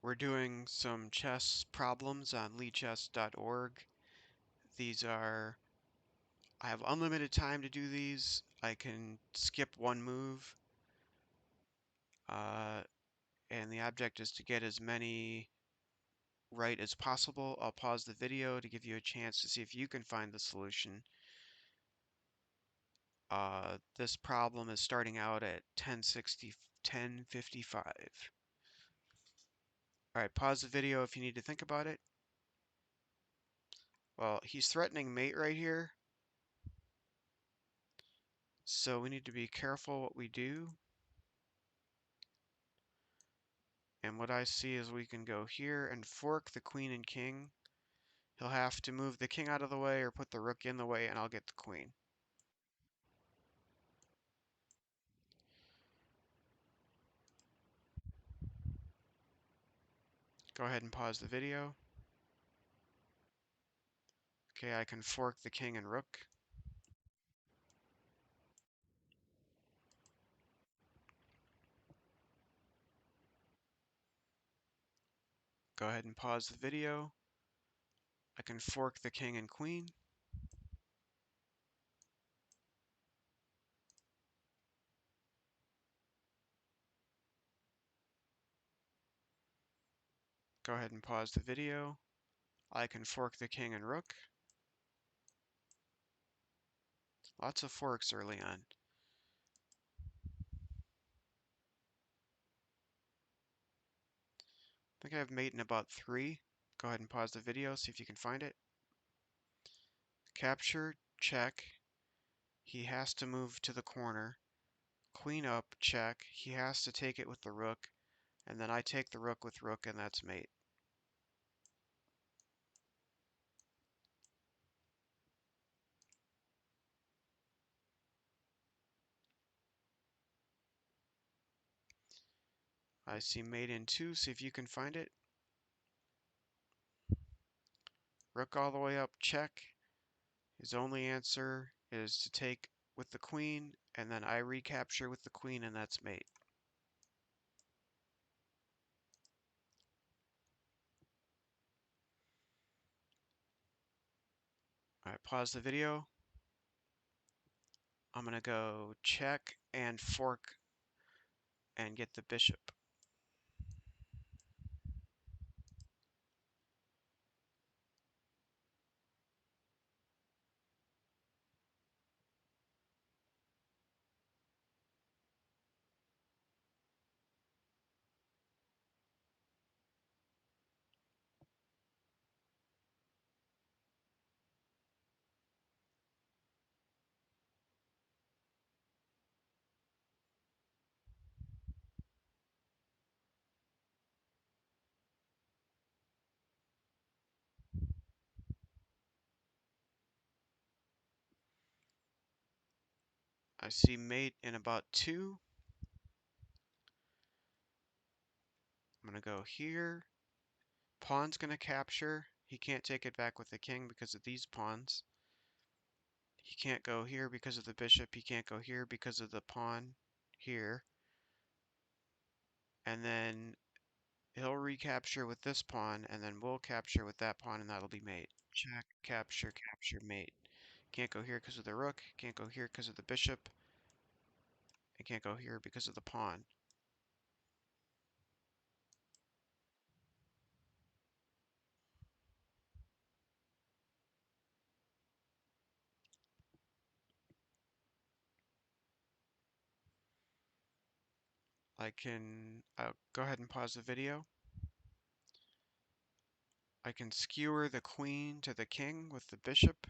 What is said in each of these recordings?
We're doing some chess problems on lichess.org. These are, I have unlimited time to do these. I can skip one move, uh, and the object is to get as many right as possible. I'll pause the video to give you a chance to see if you can find the solution. This problem is starting out at 10:55. All right, pause the video if you need to think about it. Well, he's threatening mate right here, so we need to be careful what we do. And what I see is we can go here and fork the queen and king. He'll have to move the king out of the way or put the rook in the way, and I'll get the queen. Go ahead and pause the video. Okay, I can fork the king and rook. Go ahead and pause the video. I can fork the king and queen. Go ahead and pause the video. I can fork the king and rook. Lots of forks early on. I think I have mate in about 3. Go ahead and pause the video, see if you can find it. Capture, check. He has to move to the corner. Queen up, check. He has to take it with the rook, and then I take the rook with rook, and that's mate. I see mate in 2, see if you can find it. Rook all the way up, check. His only answer is to take with the queen, and then I recapture with the queen, and that's mate. All right, pause the video. I'm going to go check and fork and get the bishop. I see mate in about 2. I'm going to go here. Pawn's going to capture. He can't take it back with the king because of these pawns. He can't go here because of the bishop. He can't go here because of the pawn here. And then he'll recapture with this pawn, and then we'll capture with that pawn, and that'll be mate. Check, capture, capture, mate. Can't go here because of the rook. Can't go here because of the bishop. I can't go here because of the pawn. I'll go ahead and pause the video. I can skewer the queen to the king with the bishop.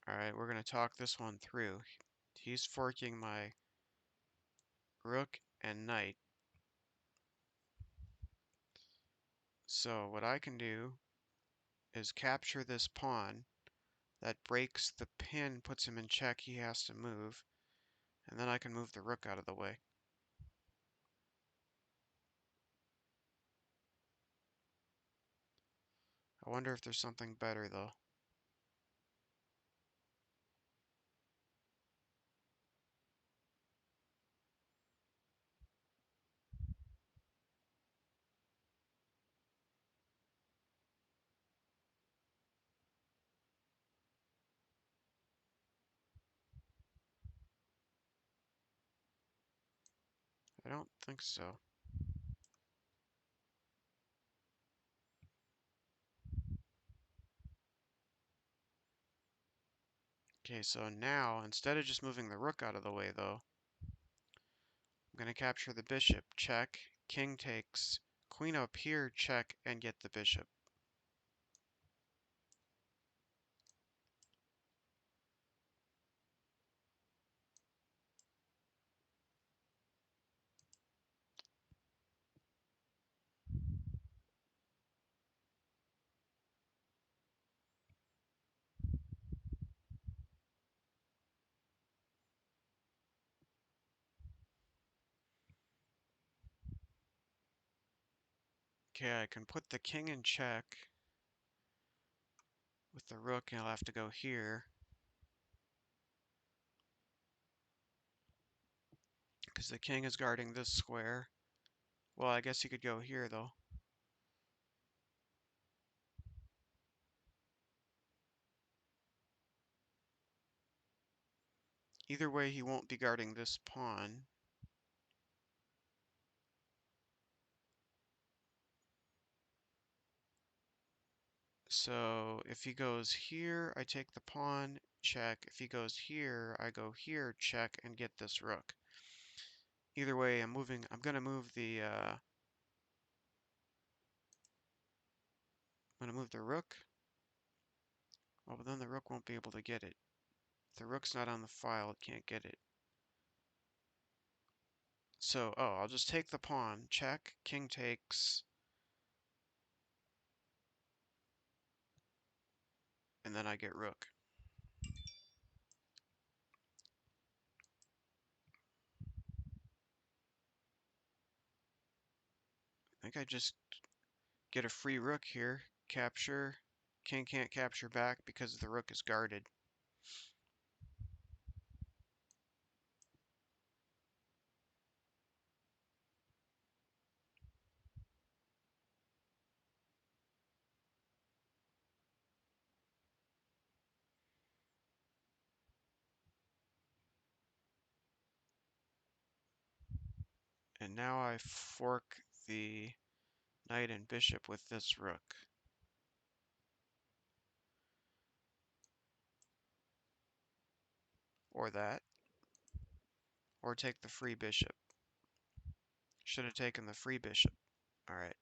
All right, we're going to talk this one through. He's forking my rook and knight. So what I can do is capture this pawn. That breaks the pin, puts him in check, he has to move. And then I can move the rook out of the way. I wonder if there's something better, though. I don't think so. Okay, so now, instead of just moving the rook out of the way, though, I'm going to capture the bishop, check, king takes, queen up here, check, and get the bishop. Okay, I can put the king in check with the rook, and I'll have to go here. Because the king is guarding this square. Well, I guess he could go here, though. Either way, he won't be guarding this pawn. So if he goes here, I take the pawn, check. If he goes here, I go here, check, and get this rook. Either way, I'm gonna move I'm gonna move the rook. Oh, but then the rook won't be able to get it. If the rook's not on the file, it can't get it. So, oh, I'll just take the pawn, check, king takes, and then I get rook. I think I just get a free rook here. Capture. King can't capture back because the rook is guarded. And now I fork the knight and bishop with this rook. Or that. Or take the free bishop. Should have taken the free bishop. Alright.